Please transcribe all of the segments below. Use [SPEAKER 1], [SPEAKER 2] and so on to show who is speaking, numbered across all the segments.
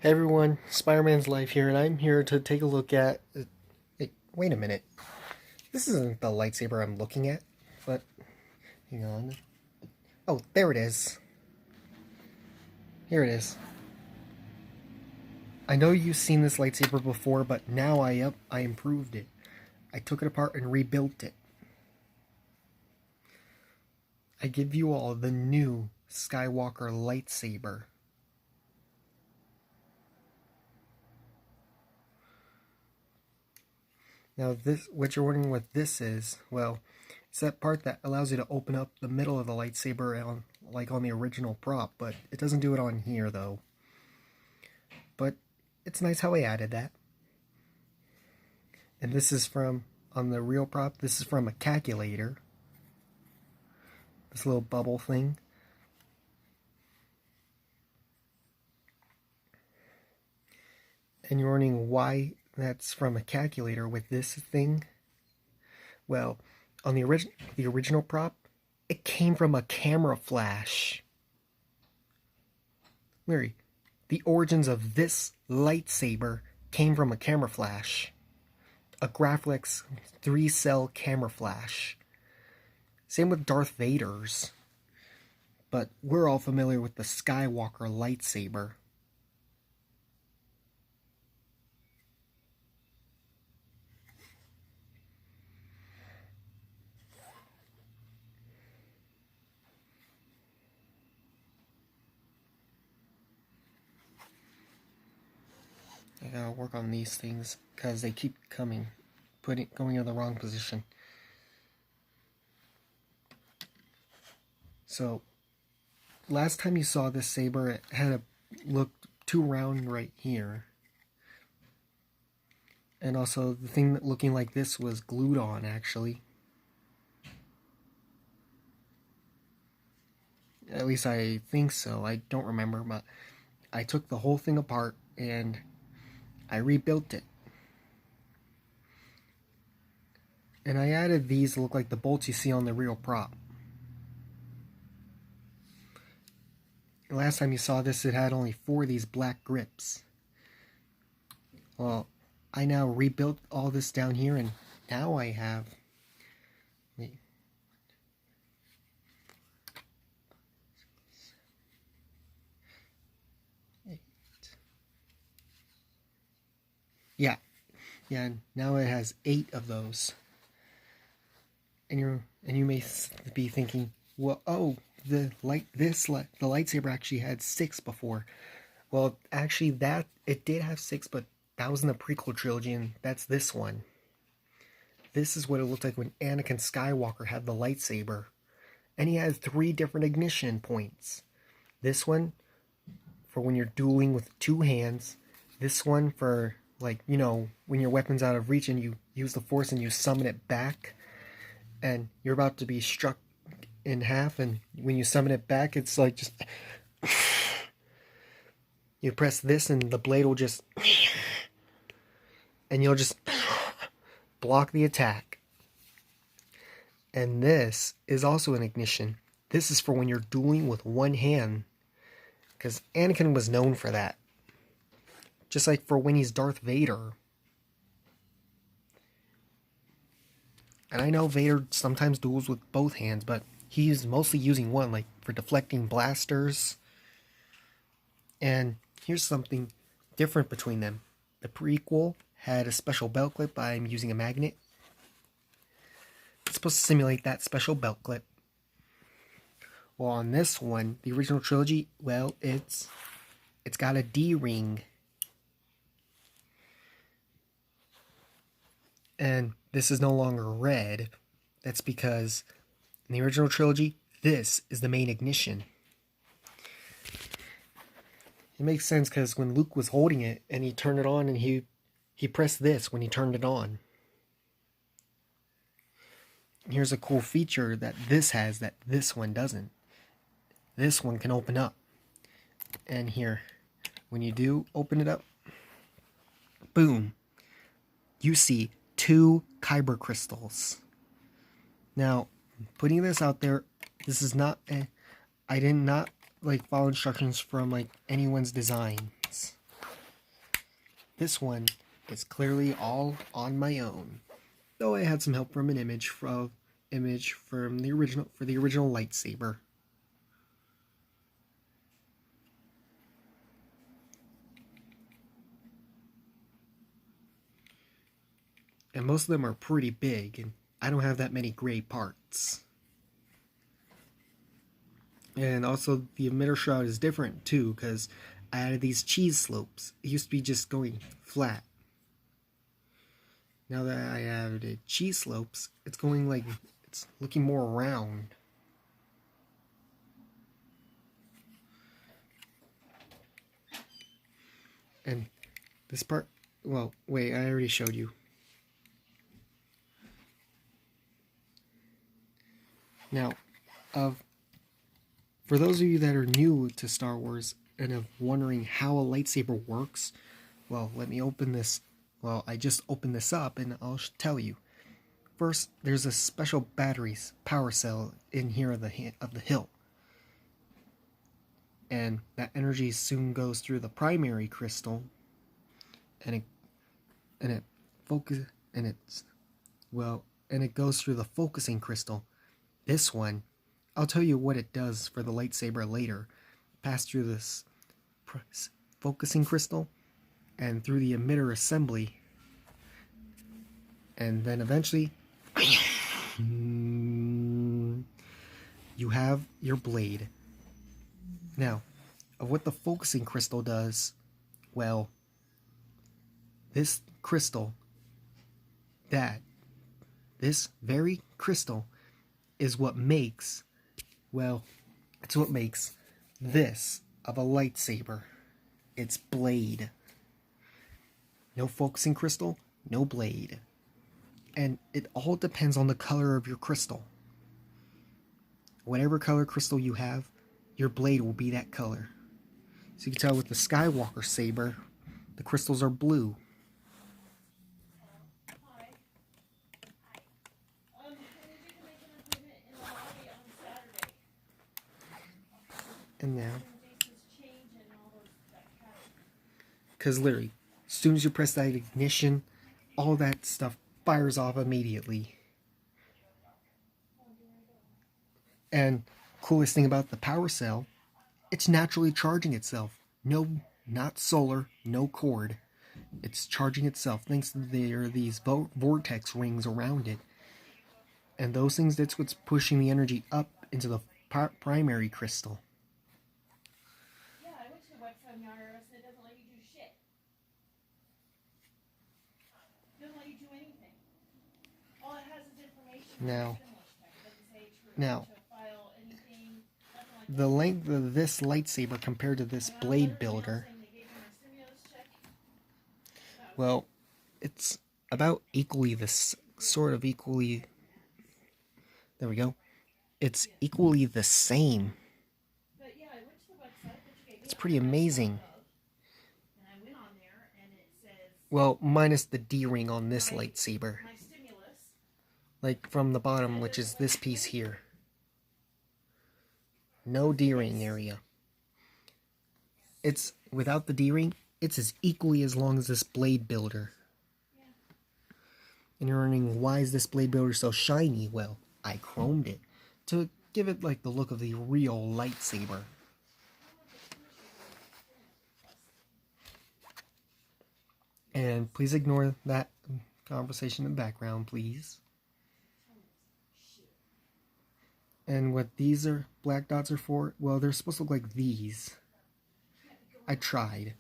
[SPEAKER 1] Hey everyone, Spider-Man's Life here, and I'm here to take a look at... wait a minute. This isn't the lightsaber I'm looking at, but... Hang on. Oh, there it is. Here it is. I know you've seen this lightsaber before, but now I improved it. I took it apart and rebuilt it. I give you all the new Skywalker lightsaber. Now, what you're wondering what this is, well, it's that part that allows you to open up the middle of the lightsaber like on the original prop, but it doesn't do it on here, though. But it's nice how I added that. And this is on the real prop, this is from a calculator. This little bubble thing. And you're wondering why that's from a calculator with this thing? Well, on the original prop, it came from a camera flash. Larry, the origins of this lightsaber came from a camera flash. A Graflex 3-cell camera flash. Same with Darth Vader's. But we're all familiar with the Skywalker lightsaber. I gotta work on these things because they keep going in the wrong position. So, last time you saw this saber, it had looked too round right here. And also, the thing looking like this was glued on, actually. At least I think so. I don't remember, but I took the whole thing apart and I rebuilt it. And I added these to look like the bolts you see on the real prop. Last time you saw this, it had only 4 of these black grips. Well, I now rebuilt all this down here, and now I have... Yeah, now it has 8 of those. And you may be thinking, well, oh, the lightsaber actually had 6 before. Well, actually, it did have 6, but that was in the prequel trilogy, and that's this one. This is what it looked like when Anakin Skywalker had the lightsaber, and he had 3 different ignition points. This one for when you're dueling with 2 hands. This one for, like, you know, when your weapon's out of reach and you use the Force and you summon it back, and you're about to be struck in half, and when you summon it back, it's like just... you press this and the blade will just... and you'll just block the attack. And this is also an ignition. This is for when you're dueling with one hand, because Anakin was known for that. Just like for when he's Darth Vader. And I know Vader sometimes duels with both hands, but he's mostly using one, like for deflecting blasters. And here's something different between them. The prequel had a special belt clip. I'm using a magnet. It's supposed to simulate that special belt clip. Well, on this one, the original trilogy, well, it's got a D-ring. And this is no longer red. That's because in the original trilogy, this is the main ignition. It makes sense because when Luke was holding it and he turned it on, and he pressed this when he turned it on. Here's a cool feature that this has that this one doesn't. This one can open up. And here, when you do open it up, boom, you see 2 kyber crystals. Now, putting this out there, this is not I did not like follow instructions from like anyone's designs. this one is clearly all on my own, though I had some help from an image from the original lightsaber. And most of them are pretty big, and I don't have that many gray parts. And also the emitter shroud is different too, because I added these cheese slopes. It used to be just going flat. Now that I added cheese slopes, it's going like, it's looking more round. And this part, well, wait, I already showed you. Now, for those of you that are new to Star Wars and are wondering how a lightsaber works, well, let me open this. Well, I just opened this up and I'll tell you. First, there's a special batteries power cell in here of the hilt, and that energy soon goes through the primary crystal, and it goes through the focusing crystal. This one, I'll tell you what it does for the lightsaber later. Pass through this focusing crystal and through the emitter assembly, and then eventually you have your blade. Now, of what the focusing crystal does, well, this very crystal is what makes, well, it's what makes this of a lightsaber. Its blade. No focusing crystal, no blade. And it all depends on the color of your crystal. Whatever color crystal you have, your blade will be that color. So you can tell with the Skywalker saber, the crystals are blue. And now, because literally, as soon as you press that ignition, all that stuff fires off immediately. And coolest thing about the power cell, it's naturally charging itself. No, not solar, no cord. It's charging itself thanks to there are these vortex rings around it. And those things, that's what's pushing the energy up into the primary crystal.
[SPEAKER 2] Yeah, I went to the website on IRS and it doesn't let you do shit. It doesn't let you do anything. All it has is information.
[SPEAKER 1] Now,
[SPEAKER 2] now,
[SPEAKER 1] the length of this lightsaber compared to this blade builder, well, it's about equally there we go. It's equally the same. It's pretty amazing. Well, minus the D-ring on this lightsaber. Like from the bottom, which is this piece here. No D-ring area. It's, without the D-ring, it's as equally as long as this blade builder. And you're wondering, why is this blade builder so shiny? Well, I chromed it to give it like the look of the real lightsaber. And please ignore that conversation in the background, please. And what these black dots are for, well, they're supposed to look like these. I tried.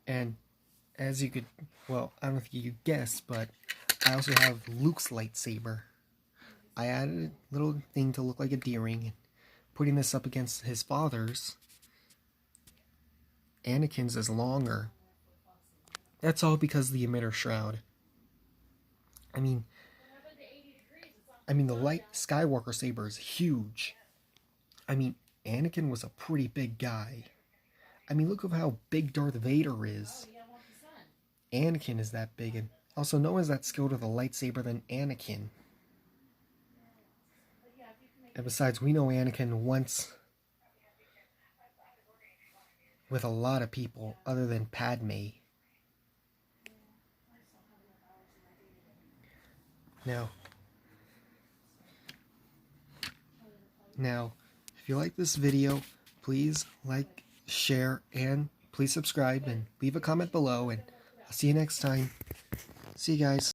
[SPEAKER 1] And as you could, well, I don't know if you could guess, but I also have Luke's lightsaber. I added a little thing to look like a D-ring, putting this up against his father's. Anakin's is longer. That's all because of the emitter shroud. I mean the light Skywalker saber is huge. I mean, Anakin was a pretty big guy. I mean, look at how big Darth Vader is. Anakin is that big, and also no one's that skilled with a lightsaber than Anakin. And besides, we know Anakin once with a lot of people other than Padme. Now, if you like this video, please like, share, and please subscribe and leave a comment below, and I'll see you next time. See you guys.